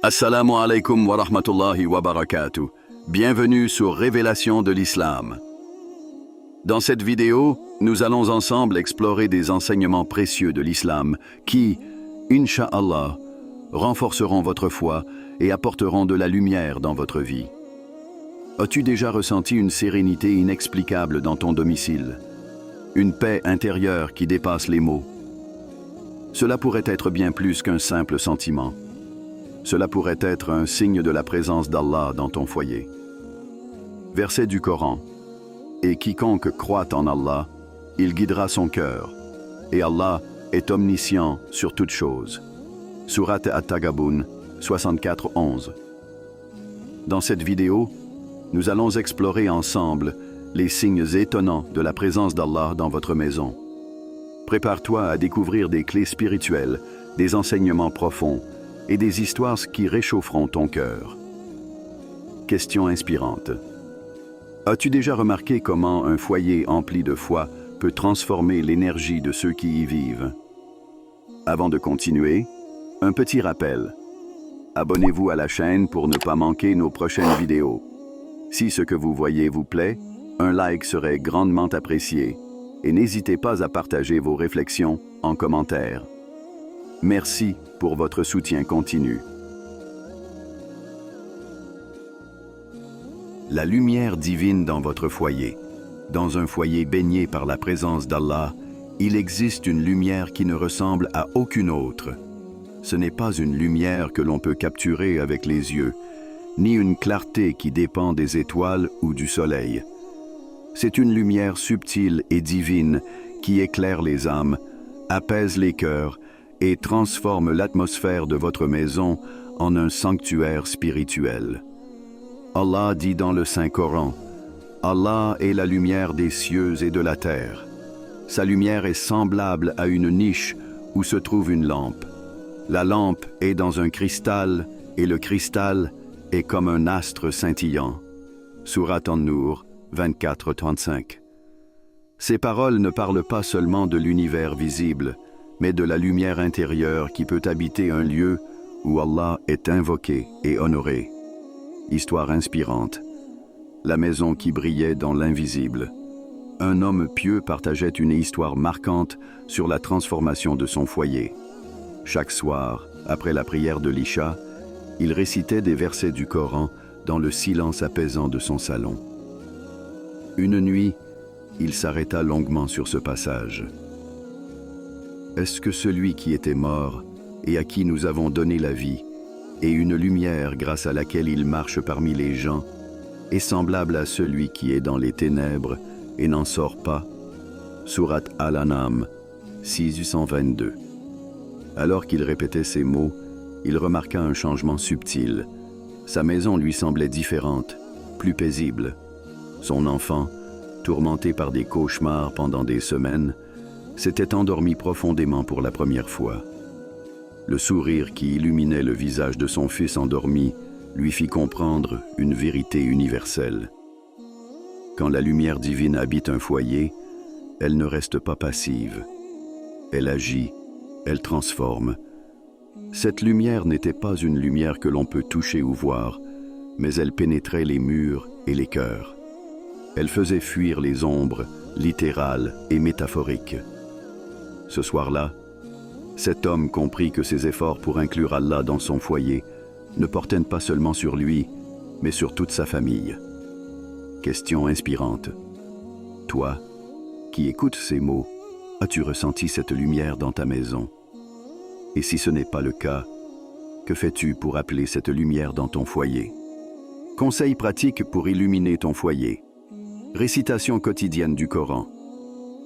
Assalamu alaikum wa rahmatullahi wa barakatuh. Bienvenue sur Révélation de l'Islam. Dans cette vidéo, nous allons ensemble explorer des enseignements précieux de l'Islam qui, Inch'Allah, renforceront votre foi et apporteront de la lumière dans votre vie. As-tu déjà ressenti une sérénité inexplicable dans ton domicile? Une paix intérieure qui dépasse les mots? Cela pourrait être bien plus qu'un simple sentiment. Cela pourrait être un signe de la présence d'Allah dans ton foyer. Verset du Coran. Et quiconque croit en Allah, il guidera son cœur. Et Allah est omniscient sur toutes choses. Surat At-Tagabun 64:11. Dans cette vidéo, nous allons explorer ensemble les signes étonnants de la présence d'Allah dans votre maison. Prépare-toi à découvrir des clés spirituelles, des enseignements profonds et des histoires qui réchaufferont ton cœur. Question inspirante. As-tu déjà remarqué comment un foyer empli de foi peut transformer l'énergie de ceux qui y vivent? Avant de continuer, un petit rappel. Abonnez-vous à la chaîne pour ne pas manquer nos prochaines vidéos. Si ce que vous voyez vous plaît, un like serait grandement apprécié et n'hésitez pas à partager vos réflexions en commentaire. Merci pour votre soutien continu. La lumière divine dans votre foyer. Dans un foyer baigné par la présence d'Allah, il existe une lumière qui ne ressemble à aucune autre. Ce n'est pas une lumière que l'on peut capturer avec les yeux, ni une clarté qui dépend des étoiles ou du soleil. C'est une lumière subtile et divine qui éclaire les âmes, apaise les cœurs et transforme l'atmosphère de votre maison en un sanctuaire spirituel. Allah dit dans le Saint-Coran, « Allah est la lumière des cieux et de la terre. Sa lumière est semblable à une niche où se trouve une lampe. La lampe est dans un cristal et le cristal est comme un astre scintillant. » Surat An-Nur 24:35. Ces paroles ne parlent pas seulement de l'univers visible, mais de la lumière intérieure qui peut habiter un lieu où Allah est invoqué et honoré. Histoire inspirante. La maison qui brillait dans l'invisible. Un homme pieux partageait une histoire marquante sur la transformation de son foyer. Chaque soir, après la prière de l'Isha, il récitait des versets du Coran dans le silence apaisant de son salon. Une nuit, il s'arrêta longuement sur ce passage. Est-ce que celui qui était mort et à qui nous avons donné la vie et une lumière grâce à laquelle il marche parmi les gens est semblable à celui qui est dans les ténèbres et n'en sort pas? Surat Al-An'am 622. Alors qu'il répétait ces mots, il remarqua un changement subtil. Sa maison lui semblait différente, plus paisible. Son enfant, tourmenté par des cauchemars pendant des semaines, s'était endormi profondément pour la première fois. Le sourire qui illuminait le visage de son fils endormi lui fit comprendre une vérité universelle. Quand la lumière divine habite un foyer, elle ne reste pas passive. Elle agit, elle transforme. Cette lumière n'était pas une lumière que l'on peut toucher ou voir, mais elle pénétrait les murs et les cœurs. Elle faisait fuir les ombres, littérales et métaphoriques. Ce soir-là, cet homme comprit que ses efforts pour inclure Allah dans son foyer ne portaient pas seulement sur lui, mais sur toute sa famille. Question inspirante. Toi, qui écoutes ces mots, as-tu ressenti cette lumière dans ta maison? Et si ce n'est pas le cas, que fais-tu pour appeler cette lumière dans ton foyer? Conseils pratiques pour illuminer ton foyer. Récitation quotidienne du Coran.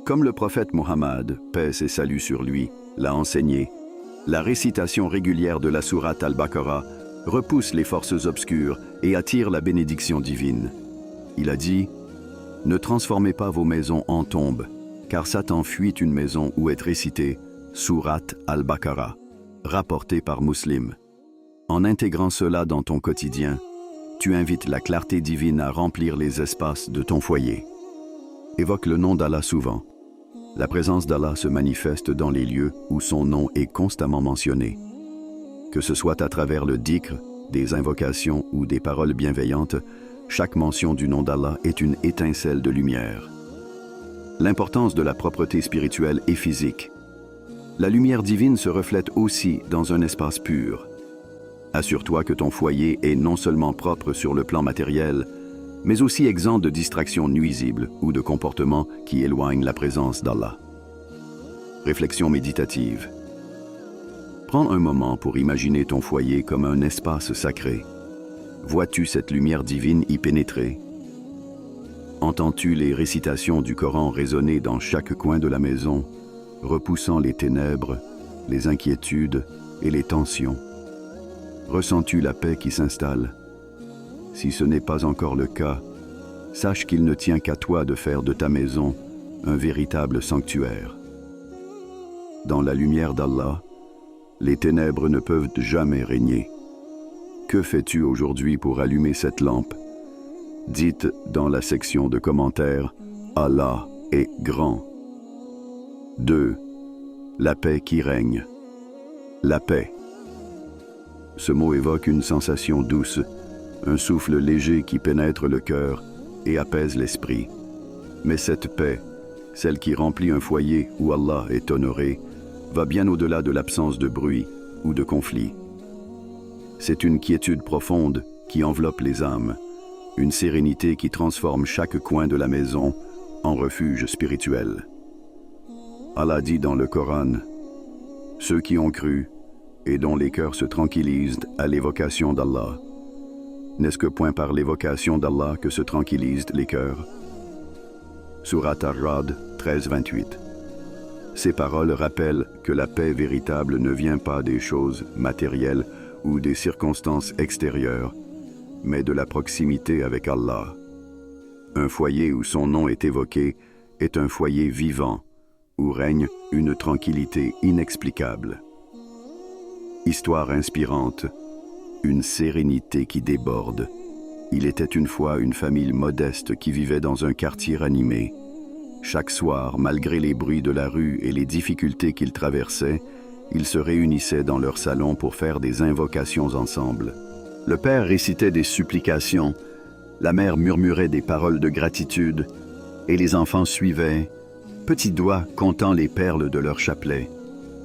Comme le prophète Mohammed, paix et salut sur lui, l'a enseigné, la récitation régulière de la sourate Al-Baqarah repousse les forces obscures et attire la bénédiction divine. Il a dit, « Ne transformez pas vos maisons en tombes, car Satan fuit une maison où est récitée sourate Al-Baqarah, rapportée par Muslim. » En intégrant cela dans ton quotidien, tu invites la clarté divine à remplir les espaces de ton foyer. Évoque le nom d'Allah souvent. La présence d'Allah se manifeste dans les lieux où son nom est constamment mentionné. Que ce soit à travers le dhikr, des invocations ou des paroles bienveillantes, chaque mention du nom d'Allah est une étincelle de lumière. L'importance de la propreté spirituelle et physique. La lumière divine se reflète aussi dans un espace pur. Assure-toi que ton foyer est non seulement propre sur le plan matériel, mais aussi exempt de distractions nuisibles ou de comportements qui éloignent la présence d'Allah. Réflexion méditative. Prends un moment pour imaginer ton foyer comme un espace sacré. Vois-tu cette lumière divine y pénétrer? Entends-tu les récitations du Coran résonner dans chaque coin de la maison, repoussant les ténèbres, les inquiétudes et les tensions? Ressens-tu la paix qui s'installe? Si ce n'est pas encore le cas, sache qu'il ne tient qu'à toi de faire de ta maison un véritable sanctuaire. Dans la lumière d'Allah, les ténèbres ne peuvent jamais régner. Que fais-tu aujourd'hui pour allumer cette lampe? Dites dans la section de commentaires « Allah est grand ». 2. La paix qui règne. La paix. Ce mot évoque une sensation douce, un souffle léger qui pénètre le cœur et apaise l'esprit. Mais cette paix, celle qui remplit un foyer où Allah est honoré, va bien au-delà de l'absence de bruit ou de conflit. C'est une quiétude profonde qui enveloppe les âmes, une sérénité qui transforme chaque coin de la maison en refuge spirituel. Allah dit dans le Coran, « Ceux qui ont cru et dont les cœurs se tranquillisent à l'évocation d'Allah. » N'est-ce que point par l'évocation d'Allah que se tranquillisent les cœurs? Surat Ar-Ra'd 13-28. Ces paroles rappellent que la paix véritable ne vient pas des choses matérielles ou des circonstances extérieures, mais de la proximité avec Allah. Un foyer où son nom est évoqué est un foyer vivant, où règne une tranquillité inexplicable. Histoire inspirante, une sérénité qui déborde. Il était une fois une famille modeste qui vivait dans un quartier animé. Chaque soir, malgré les bruits de la rue et les difficultés qu'ils traversaient, ils se réunissaient dans leur salon pour faire des invocations ensemble. Le père récitait des supplications, la mère murmurait des paroles de gratitude, et les enfants suivaient, petits doigts comptant les perles de leur chapelet.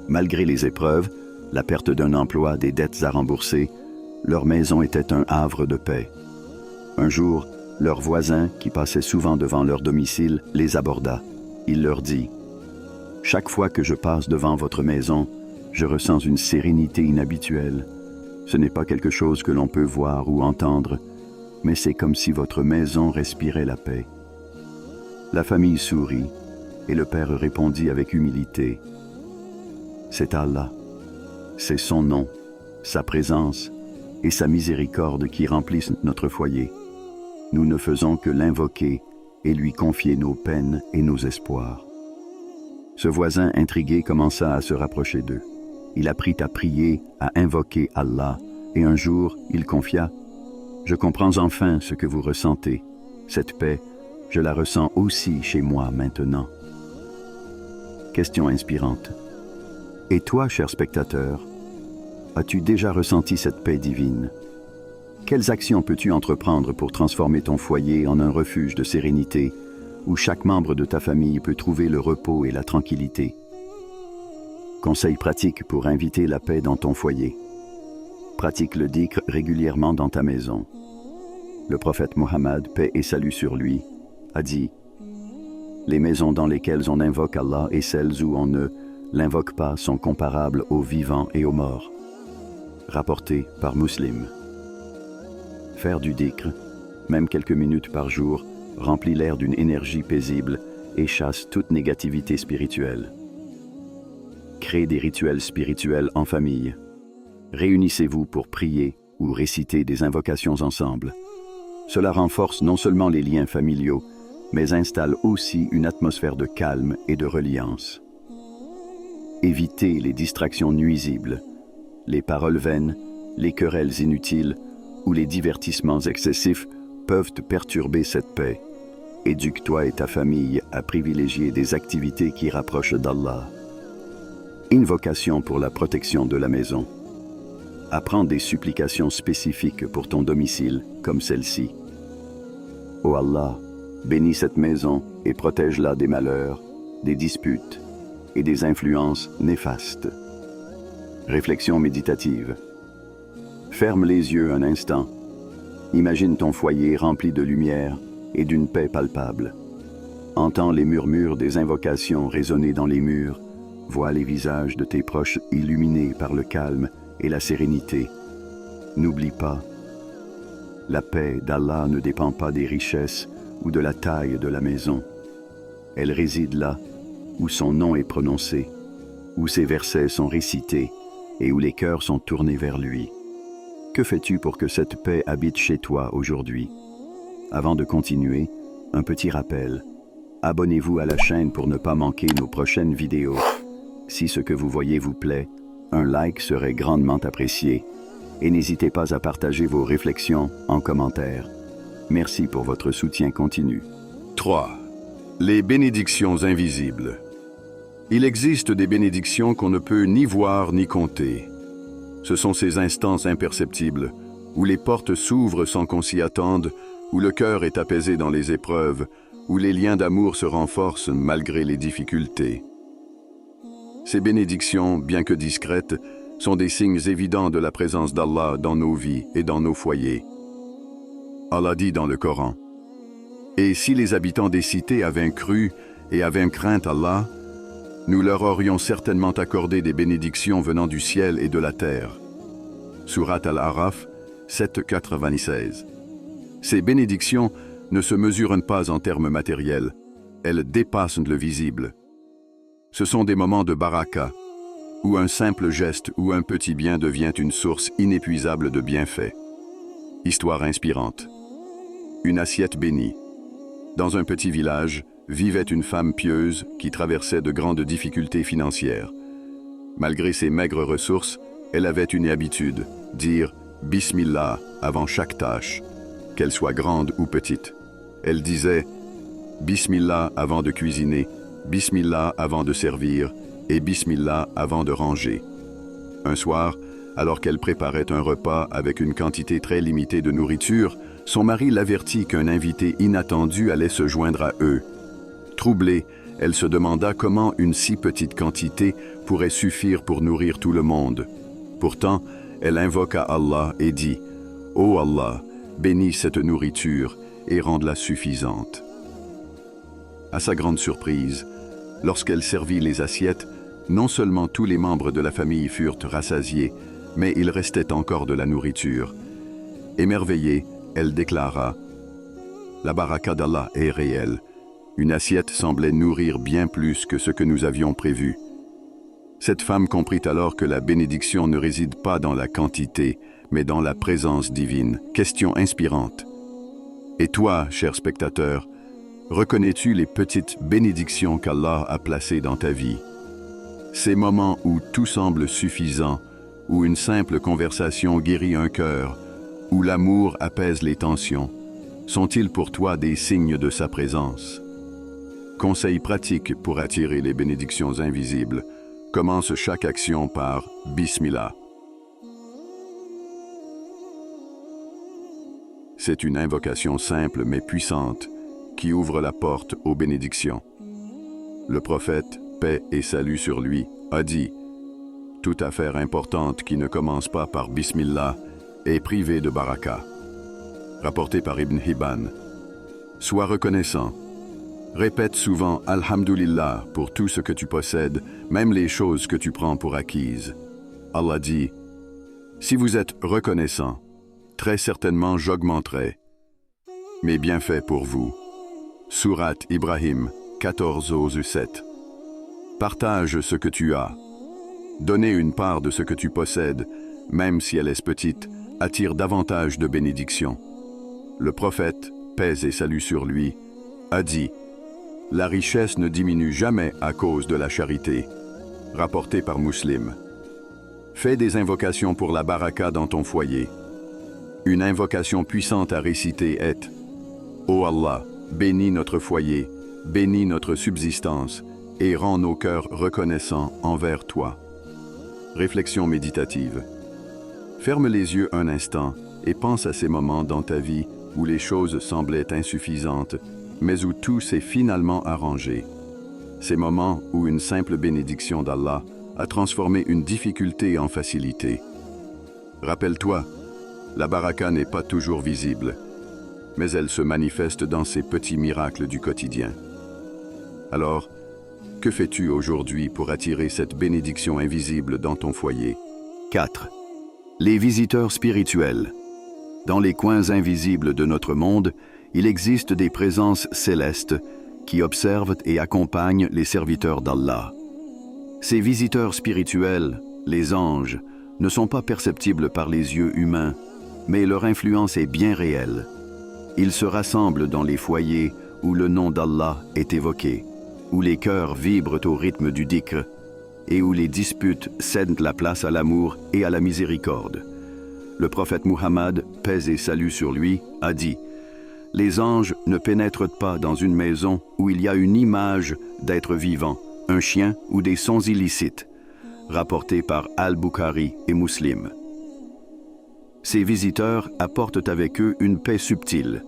Malgré les épreuves, la perte d'un emploi, des dettes à rembourser, leur maison était un havre de paix. Un jour, leur voisin, qui passait souvent devant leur domicile, les aborda. Il leur dit « Chaque fois que je passe devant votre maison, je ressens une sérénité inhabituelle. Ce n'est pas quelque chose que l'on peut voir ou entendre, mais c'est comme si votre maison respirait la paix. » La famille sourit, et le père répondit avec humilité « C'est Allah, c'est son nom, sa présence et sa miséricorde qui remplissent notre foyer. Nous ne faisons que l'invoquer et lui confier nos peines et nos espoirs. » Ce voisin intrigué commença à se rapprocher d'eux. Il apprit à prier, à invoquer Allah, et un jour, il confia « Je comprends enfin ce que vous ressentez. Cette paix, je la ressens aussi chez moi maintenant. » Question inspirante. Et toi, cher spectateur, as-tu déjà ressenti cette paix divine? Quelles actions peux-tu entreprendre pour transformer ton foyer en un refuge de sérénité, où chaque membre de ta famille peut trouver le repos et la tranquillité? Conseils pratiques pour inviter la paix dans ton foyer. Pratique le dhikr régulièrement dans ta maison. Le prophète Mohammed, paix et salut sur lui, a dit « Les maisons dans lesquelles on invoque Allah et celles où on ne l'invoque pas sont comparables aux vivants et aux morts. » Rapporté par Muslim. Faire du dhikr, même quelques minutes par jour, remplit l'air d'une énergie paisible et chasse toute négativité spirituelle. Créez des rituels spirituels en famille. Réunissez-vous pour prier ou réciter des invocations ensemble. Cela renforce non seulement les liens familiaux, mais installe aussi une atmosphère de calme et de reliance. Évitez les distractions nuisibles, les paroles vaines, les querelles inutiles ou les divertissements excessifs peuvent te perturber cette paix. Éduque-toi et ta famille à privilégier des activités qui rapprochent d'Allah. Invocation pour la protection de la maison. Apprends des supplications spécifiques pour ton domicile, comme celle-ci. Ô Allah, bénis cette maison et protège-la des malheurs, des disputes et des influences néfastes. Réflexion méditative. Ferme les yeux un instant. Imagine ton foyer rempli de lumière et d'une paix palpable. Entends les murmures des invocations résonner dans les murs. Vois les visages de tes proches illuminés par le calme et la sérénité. N'oublie pas, la paix d'Allah ne dépend pas des richesses ou de la taille de la maison. Elle réside là où son nom est prononcé, où ses versets sont récités et où les cœurs sont tournés vers lui. Que fais-tu pour que cette paix habite chez toi aujourd'hui? Avant de continuer, un petit rappel. Abonnez-vous à la chaîne pour ne pas manquer nos prochaines vidéos. Si ce que vous voyez vous plaît, un like serait grandement apprécié. Et n'hésitez pas à partager vos réflexions en commentaire. Merci pour votre soutien continu. 3. Les bénédictions invisibles. Il existe des bénédictions qu'on ne peut ni voir ni compter. Ce sont ces instants imperceptibles, où les portes s'ouvrent sans qu'on s'y attende, où le cœur est apaisé dans les épreuves, où les liens d'amour se renforcent malgré les difficultés. Ces bénédictions, bien que discrètes, sont des signes évidents de la présence d'Allah dans nos vies et dans nos foyers. Allah dit dans le Coran, « Et si les habitants des cités avaient cru et avaient craint Allah, nous leur aurions certainement accordé des bénédictions venant du ciel et de la terre. » Surat Al-Araf 7,96. Ces bénédictions ne se mesurent pas en termes matériels, elles dépassent le visible. Ce sont des moments de baraka, où un simple geste ou un petit bien devient une source inépuisable de bienfaits. Histoire inspirante. Une assiette bénie. Dans un petit village, vivait une femme pieuse qui traversait de grandes difficultés financières. Malgré ses maigres ressources, elle avait une habitude, dire « Bismillah » avant chaque tâche, qu'elle soit grande ou petite. Elle disait « Bismillah avant de cuisiner, Bismillah avant de servir et Bismillah avant de ranger. » Un soir, alors qu'elle préparait un repas avec une quantité très limitée de nourriture, son mari l'avertit qu'un invité inattendu allait se joindre à eux. Troublée, elle se demanda comment une si petite quantité pourrait suffire pour nourrir tout le monde. Pourtant, elle invoqua Allah et dit « Ô Allah, bénis cette nourriture et rende-la suffisante. » À sa grande surprise, lorsqu'elle servit les assiettes, non seulement tous les membres de la famille furent rassasiés, mais il restait encore de la nourriture. Émerveillée, elle déclara « La baraka d'Allah est réelle. Une assiette semblait nourrir bien plus que ce que nous avions prévu. » Cette femme comprit alors que la bénédiction ne réside pas dans la quantité, mais dans la présence divine. Question inspirante. Et toi, cher spectateur, reconnais-tu les petites bénédictions qu'Allah a placées dans ta vie? Ces moments où tout semble suffisant, où une simple conversation guérit un cœur, où l'amour apaise les tensions, sont-ils pour toi des signes de sa présence? Conseils pratiques pour attirer les bénédictions invisibles. Commence chaque action par Bismillah. C'est une invocation simple mais puissante qui ouvre la porte aux bénédictions. Le prophète, paix et salut sur lui, a dit « Toute affaire importante qui ne commence pas par Bismillah est privée de baraka. » Rapporté par Ibn Hibban. Sois reconnaissant. Répète souvent « Alhamdulillah » pour tout ce que tu possèdes, même les choses que tu prends pour acquises. Allah dit « Si vous êtes reconnaissant, très certainement j'augmenterai mes bienfaits pour vous. » Surat Ibrahim 14:7. Partage ce que tu as. Donner une part de ce que tu possèdes, même si elle est petite, attire davantage de bénédictions. Le prophète, paix et salut sur lui, a dit « La richesse ne diminue jamais à cause de la charité. » Rapporté par Muslim. Fais des invocations pour la baraka dans ton foyer. Une invocation puissante à réciter est « Ô Allah, bénis notre foyer, bénis notre subsistance et rends nos cœurs reconnaissants envers toi. » Réflexion méditative. Ferme les yeux un instant et pense à ces moments dans ta vie où les choses semblaient insuffisantes, mais où tout s'est finalement arrangé. Ces moments où une simple bénédiction d'Allah a transformé une difficulté en facilité. Rappelle-toi, la baraka n'est pas toujours visible, mais elle se manifeste dans ces petits miracles du quotidien. Alors, que fais-tu aujourd'hui pour attirer cette bénédiction invisible dans ton foyer? 4. Les visiteurs spirituels. Dans les coins invisibles de notre monde, il existe des présences célestes qui observent et accompagnent les serviteurs d'Allah. Ces visiteurs spirituels, les anges, ne sont pas perceptibles par les yeux humains, mais leur influence est bien réelle. Ils se rassemblent dans les foyers où le nom d'Allah est évoqué, où les cœurs vibrent au rythme du dhikr et où les disputes cèdent la place à l'amour et à la miséricorde. Le prophète Muhammad, paix et salut sur lui, a dit « Les anges ne pénètrent pas dans une maison où il y a une image d'être vivant, un chien ou des sons illicites », rapporté par Al-Bukhari et Muslim. Ces visiteurs apportent avec eux une paix subtile,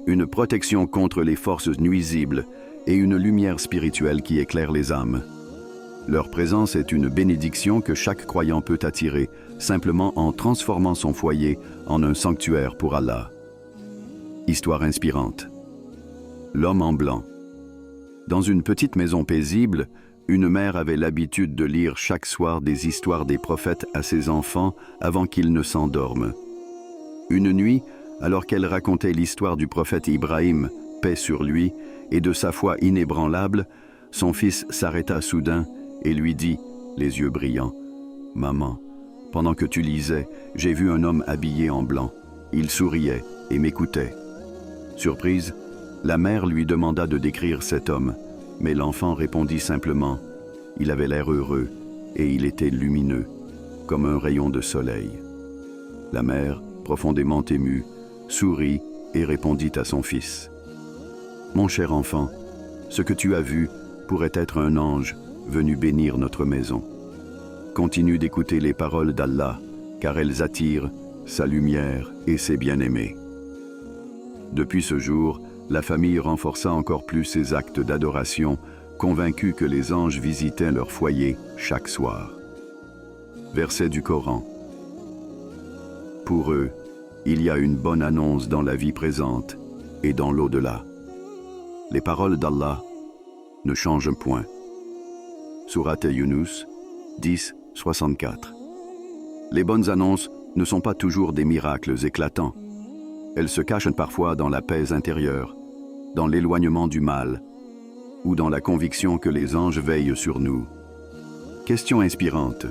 une protection contre les forces nuisibles et une lumière spirituelle qui éclaire les âmes. Leur présence est une bénédiction que chaque croyant peut attirer simplement en transformant son foyer en un sanctuaire pour Allah. Histoire inspirante. L'homme en blanc. Dans une petite maison paisible, une mère avait l'habitude de lire chaque soir des histoires des prophètes à ses enfants avant qu'ils ne s'endorment. Une nuit, alors qu'elle racontait l'histoire du prophète Ibrahim, paix sur lui, et de sa foi inébranlable, son fils s'arrêta soudain et lui dit, les yeux brillants, « Maman, pendant que tu lisais, j'ai vu un homme habillé en blanc. Il souriait et m'écoutait. » Surprise, la mère lui demanda de décrire cet homme, mais l'enfant répondit simplement, « Il avait l'air heureux et il était lumineux, comme un rayon de soleil. » La mère, profondément émue, sourit et répondit à son fils, « Mon cher enfant, ce que tu as vu pourrait être un ange venu bénir notre maison. Continue d'écouter les paroles d'Allah, car elles attirent sa lumière et ses bien-aimés. » Depuis ce jour, la famille renforça encore plus ses actes d'adoration, convaincue que les anges visitaient leur foyer chaque soir. Verset du Coran. Pour eux, il y a une bonne annonce dans la vie présente et dans l'au-delà. Les paroles d'Allah ne changent point. Sourate Yunus 10, 64. Les bonnes annonces ne sont pas toujours des miracles éclatants. Elles se cachent parfois dans la paix intérieure, dans l'éloignement du mal, ou dans la conviction que les anges veillent sur nous. Question inspirante.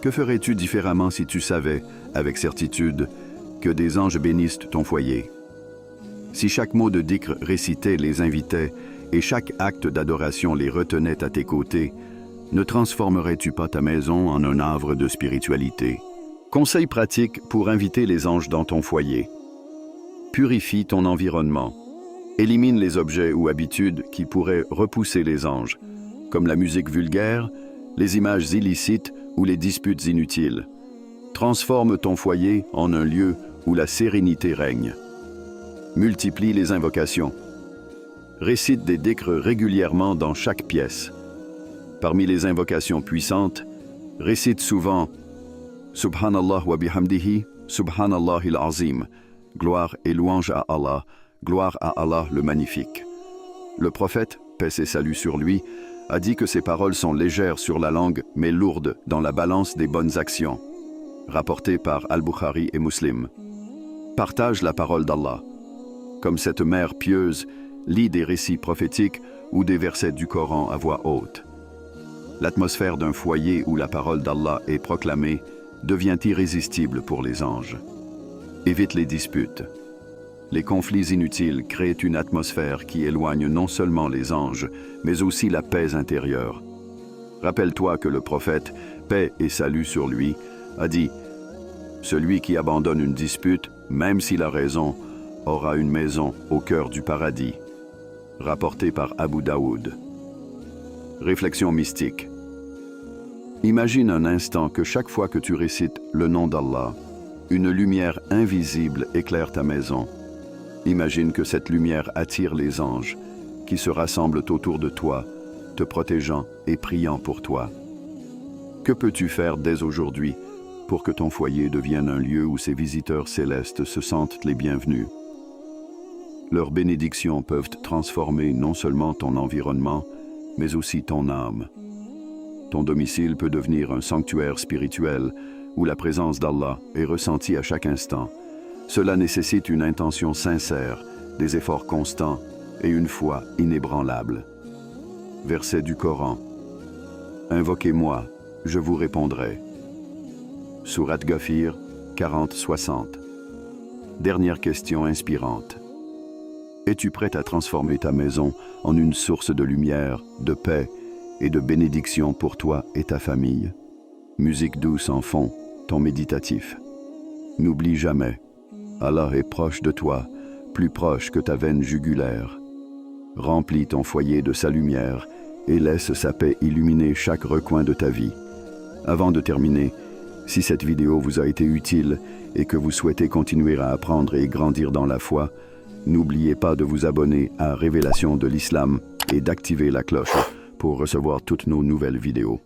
Que ferais-tu différemment si tu savais, avec certitude, que des anges bénissent ton foyer? Si chaque mot de dhikr récité les invitait et chaque acte d'adoration les retenait à tes côtés, ne transformerais-tu pas ta maison en un havre de spiritualité? Conseil pratique pour inviter les anges dans ton foyer. Purifie ton environnement. Élimine les objets ou habitudes qui pourraient repousser les anges, comme la musique vulgaire, les images illicites ou les disputes inutiles. Transforme ton foyer en un lieu où la sérénité règne. Multiplie les invocations. Récite des dhikrs régulièrement dans chaque pièce. Parmi les invocations puissantes, récite souvent « Subhanallah wa bihamdihi, Subhanallahil azim » gloire et louange à Allah, gloire à Allah le magnifique. Le prophète, paix et salut sur lui, a dit que ces paroles sont légères sur la langue mais lourdes dans la balance des bonnes actions. Rapporté par Al-Bukhari et Muslim. Partage la parole d'Allah. Comme cette mère pieuse, lit des récits prophétiques ou des versets du Coran à voix haute. L'atmosphère d'un foyer où la parole d'Allah est proclamée devient irrésistible pour les anges. Évite les disputes. Les conflits inutiles créent une atmosphère qui éloigne non seulement les anges, mais aussi la paix intérieure. Rappelle-toi que le prophète, paix et salut sur lui, a dit « Celui qui abandonne une dispute, même s'il a raison, aura une maison au cœur du paradis. » Rapporté par Abu Daoud. Réflexion mystique. Imagine un instant que chaque fois que tu récites le nom d'Allah, une lumière invisible éclaire ta maison. Imagine que cette lumière attire les anges qui se rassemblent autour de toi, te protégeant et priant pour toi. Que peux-tu faire dès aujourd'hui pour que ton foyer devienne un lieu où ces visiteurs célestes se sentent les bienvenus? Leurs bénédictions peuvent transformer non seulement ton environnement, mais aussi ton âme. Ton domicile peut devenir un sanctuaire spirituel où la présence d'Allah est ressentie à chaque instant. Cela nécessite une intention sincère, des efforts constants et une foi inébranlable. Verset du Coran. Invoquez-moi, je vous répondrai. Sourate Ghafir 40-60. Dernière question inspirante. Es-tu prête à transformer ta maison en une source de lumière, de paix et de bénédiction pour toi et ta famille? Musique douce en fond, ton méditatif. N'oublie jamais, Allah est proche de toi, plus proche que ta veine jugulaire. Remplis ton foyer de sa lumière et laisse sa paix illuminer chaque recoin de ta vie. Avant de terminer, si cette vidéo vous a été utile et que vous souhaitez continuer à apprendre et grandir dans la foi, n'oubliez pas de vous abonner à Révélation de l'Islam et d'activer la cloche pour recevoir toutes nos nouvelles vidéos.